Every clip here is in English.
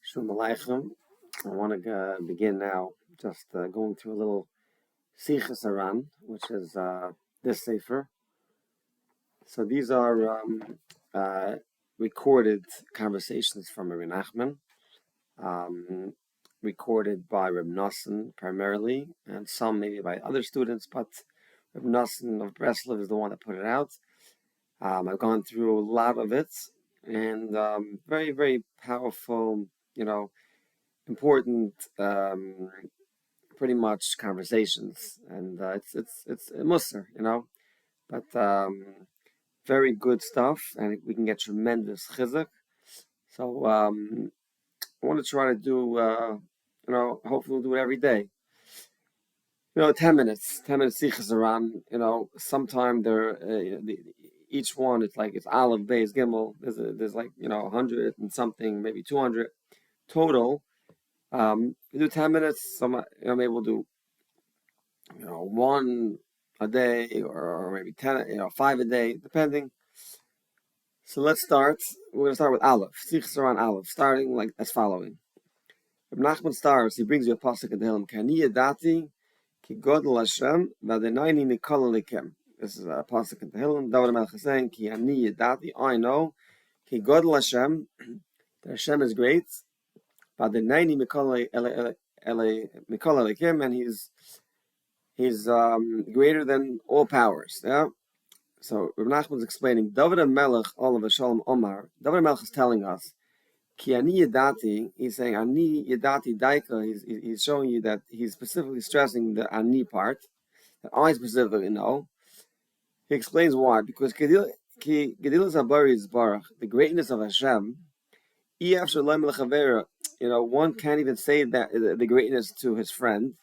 Shalom Aleichem. I want to begin now just going through a little Sichos Haran, which is this sefer. So these are recorded conversations from Rabbi Nachman, recorded by Reb Nachman primarily, and some maybe by other students, but Reb Nachman of Breslov is the one that put it out. I've gone through a lot of it, and very, very powerful, important, pretty much conversations, and it's a musser, but very good stuff, and we can get tremendous chizuk. So I want to try to do, hopefully we'll do it every day. 10 minutes Sichos Haran. Sometime each one it's Aleph, Beis, Gimel. There's 100 and something, maybe 200 total. We do 10 minutes. Maybe we'll do, one a day, or maybe 10, 5 a day, depending. So let's start. We're gonna start with Aleph. Sichos Haran Aleph, starting like as following. If Nachman starts, he brings you a pasuk in the Hilm. Kani yadati ki godel Hashem v'adenayni mikol alikem. This is a pasuk in the Hilm. David HaMelech is saying, Ki ani yadati, I know, ki godel Hashem, that Hashem is great. V'adenayni mikol alikem, and he's greater than all powers. Yeah. So Reb Nachman is explaining. David HaMelech Olav Shalom Omar. David HaMelech is telling us, Ki ani yadati. He's saying ani yadati daika. He's showing you that he's specifically stressing the ani part that I specifically know. He explains why. Because ki gedilas habari is barach, the greatness of Hashem. One can't even say that the greatness to his friend.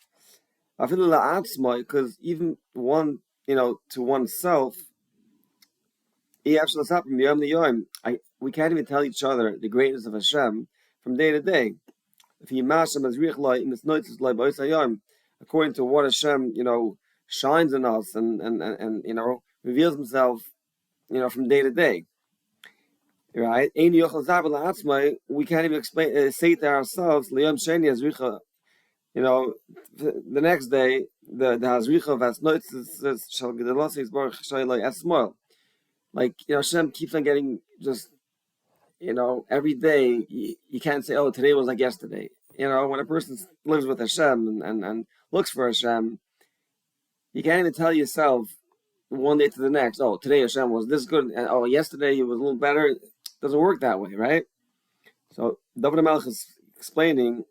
Because even one, to oneself, we can't even tell each other the greatness of Hashem from day to day. According to what Hashem, shines in us and reveals himself, from day to day. Right? We can't even say to ourselves, the next day, the Hazricha of Asnoitz shall get the losses Baruch Shailai Asmoil. Hashem keeps on getting just, every day. You can't say, oh, today was like yesterday. When a person lives with Hashem and looks for Hashem, you can't even tell yourself one day to the next, oh, today Hashem was this good, and oh, yesterday he was a little better. It doesn't work that way, right? So David HaMelech is explaining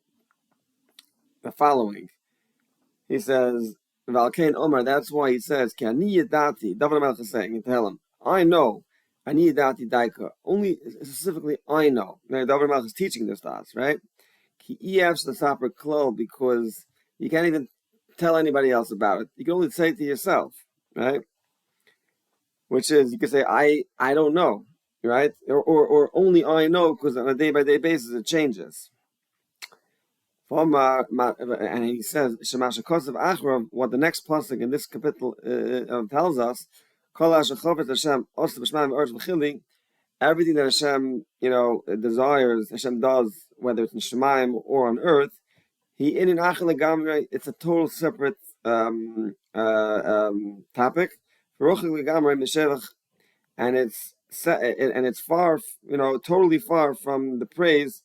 the following. He says, Valkain Omar, that's why he says, Ki ani yadati. David HaMelech is saying, tell him, I know, ani yadati daika. Only specifically, I know. Now, David HaMelech is teaching this to us, right? Ki iyavsh l'saper klol, because you can't even tell anybody else about it. You can only say it to yourself, right? Which is, you can say, I don't know, right? Or only I know, because on a day-by-day basis it changes. And he says, Shemash Kosev Achron, what the next pasuk in this capital tells us, everything that Hashem, desires, Hashem does, whether it's in Shemaim or on earth, it's a total separate topic. And it's far, totally far from the praise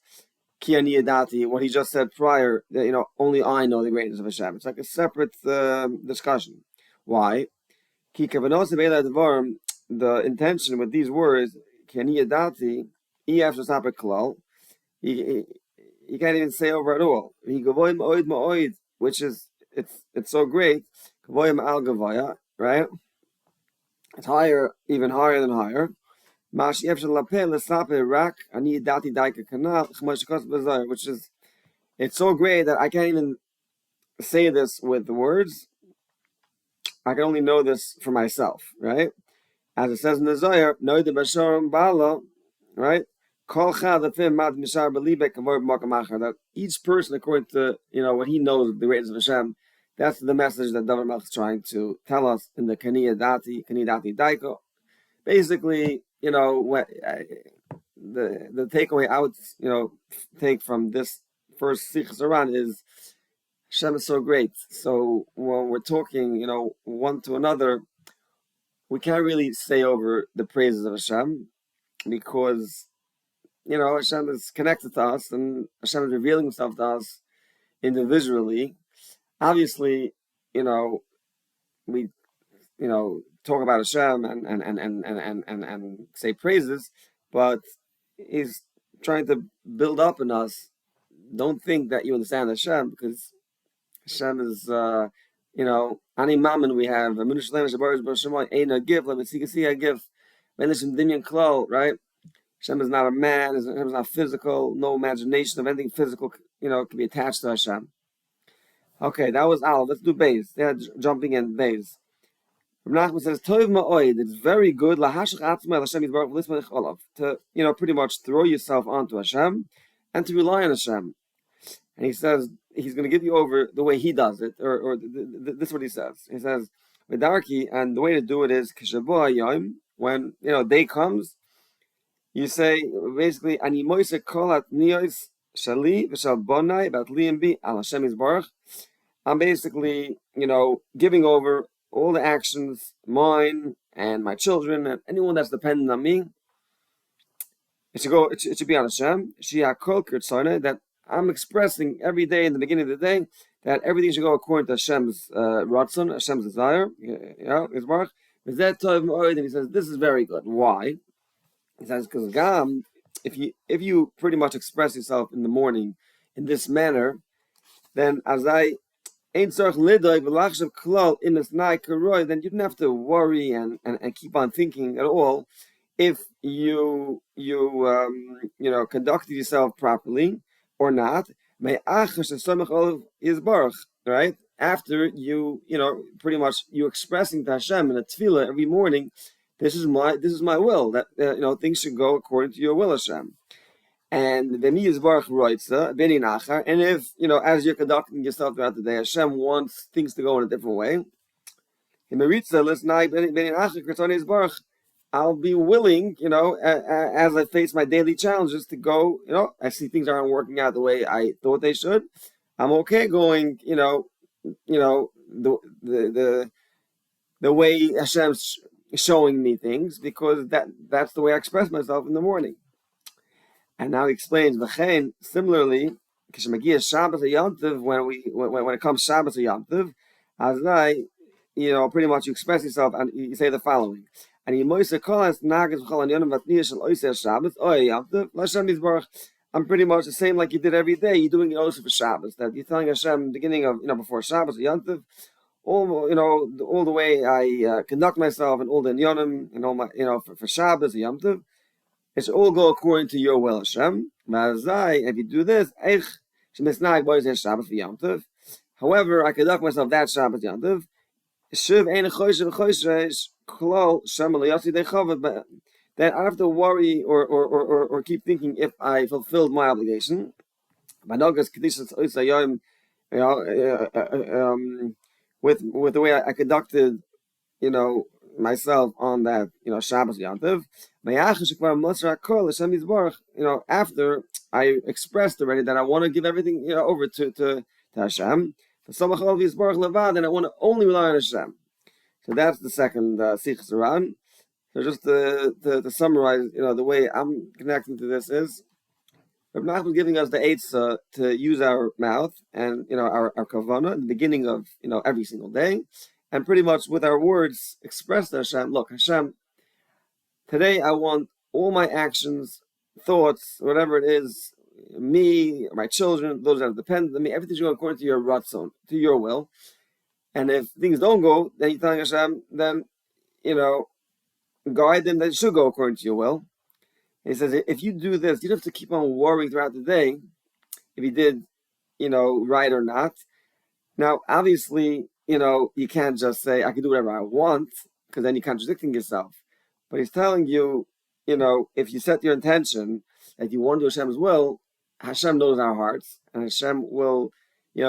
Ki ani yadati, what he just said prior, that, only I know the greatness of Hashem. It's like a separate discussion. Why? Ki kavanos dvarim, the intention with these words, Ki ani yadati, iyaf shasapek klal, he can't even say over at all. He gavoy ma'oid ma'oid, which is, it's so great, gavoy ma'al gavoya, right? It's higher, even higher than higher. Which is, it's so great that I can't even say this with the words. I can only know this for myself, right? As it says in the Zohar, right? That each person, according to what he knows, the greatness of Hashem, that's the message that David HaMelech is trying to tell us in the Kani Dati Daiko. Basically, the takeaway I would take from this first Sichos Haran is Hashem is so great. So when we're talking, one to another, we can't really say over the praises of Hashem because Hashem is connected to us and Hashem is revealing Himself to us individually. Obviously, we talk about Hashem and say praises, but He's trying to build up in us. Don't think that you understand Hashem, because Hashem is Ani Mammon we have a give, let me see a give. Right? Hashem is not a man, Hashem is not physical, no imagination of anything physical, can be attached to Hashem. Okay, that was Aleph. Let's do Beis. Yeah, jumping in Beis. Nachman says, Tov ma'oid, it's very good, to, pretty much throw yourself onto Hashem and to rely on Hashem. And he says, he's going to give you over the way he does it, or this is what he says. He says, V'darki, and the way to do it is, when, day comes, you say, basically, Ani moise kolat niyos shali v'shal bonai bat liyim bi al Hashem yisbarach. I'm basically, giving over all the actions, mine and my children and anyone that's dependent on me. It should be on Hashem. That I'm expressing every day in the beginning of the day that everything should go according to Hashem's ratzon, Hashem's desire. And he says this is very good. Why? He says because if you pretty much express yourself in the morning in this manner, then then you didn't have to worry and keep on thinking at all if you conducted yourself properly or not. Right? After you pretty much you expressing to Hashem in a tefillah every morning, this is my will, that things should go according to your will, Hashem. And and if as you're conducting yourself throughout the day, Hashem wants things to go in a different way, I'll be willing, as I face my daily challenges, to go. I see things aren't working out the way I thought they should. I'm okay going, the way Hashem's showing me things, because that's the way I express myself in the morning. And now he explains, similarly, when it comes Shabbos or Yom Tov, pretty much you express yourself and you say the following. And I'm pretty much the same like you did every day. You're doing it also for Shabbos. That you're telling Hashem beginning of before Shabbos or Yom Tov, all the way I conduct myself and all the Inyanim and all my for Shabbos or Yom Tov. It should all go according to your will, Hashem. If you do this, however, I conduct myself that Shabbos Yom Tov. Then I don't have to worry or keep thinking if I fulfilled my obligation. With the way I conducted, myself on that, Shabbos Yom Tov. After I expressed already that I want to give everything, over to Hashem. And I want to only rely on Hashem. So that's the second Sichos Haran. So just to summarize, the way I'm connecting to this is, Rav Nachman is giving us the eitzah to use our mouth and our kavanah in the beginning of every single day, and pretty much with our words express to Hashem, look, Hashem, today I want all my actions, thoughts, whatever it is, me, my children, those that are dependent on me, everything's going according to your ratzon, to your will. And if things don't go, then you're telling Hashem, then, guide them that it should go according to your will. And he says, if you do this, you don't have to keep on worrying throughout the day if you did, right or not. Now, obviously, you can't just say, I can do whatever I want, because then you're contradicting yourself. But he's telling you, if you set your intention that you want to do Hashem's will, Hashem knows our hearts, and Hashem will,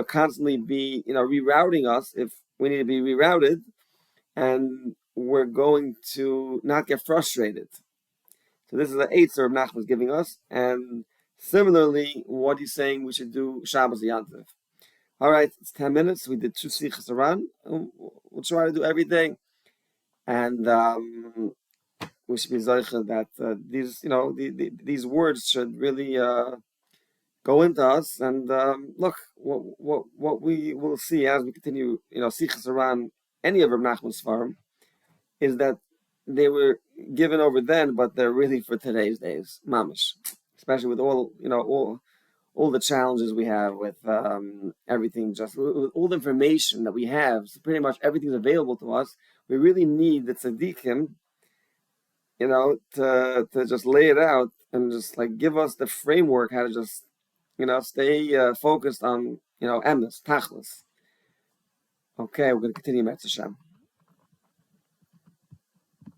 constantly be, rerouting us if we need to be rerouted, and we're going to not get frustrated. So this is the eighth Reb Nachman is giving us, and similarly, what he's saying we should do Shabbos Yantiv. All right, it's 10 minutes. We did two Sichos Haran. We'll try to do every day, and we should be zeicha that these, these words should really go into us. And look, what we will see as we continue, Sichos Haran, any of Reb Nachman's farm, is that they were given over then, but they're really for today's days, mamish. Especially with all the challenges we have with everything, just with all the information that we have. So pretty much everything's available to us. We really need the tzaddikim, to just lay it out and just like give us the framework how to just, stay focused on, emes, tachlis. Okay, we're going to continue, Metzashem.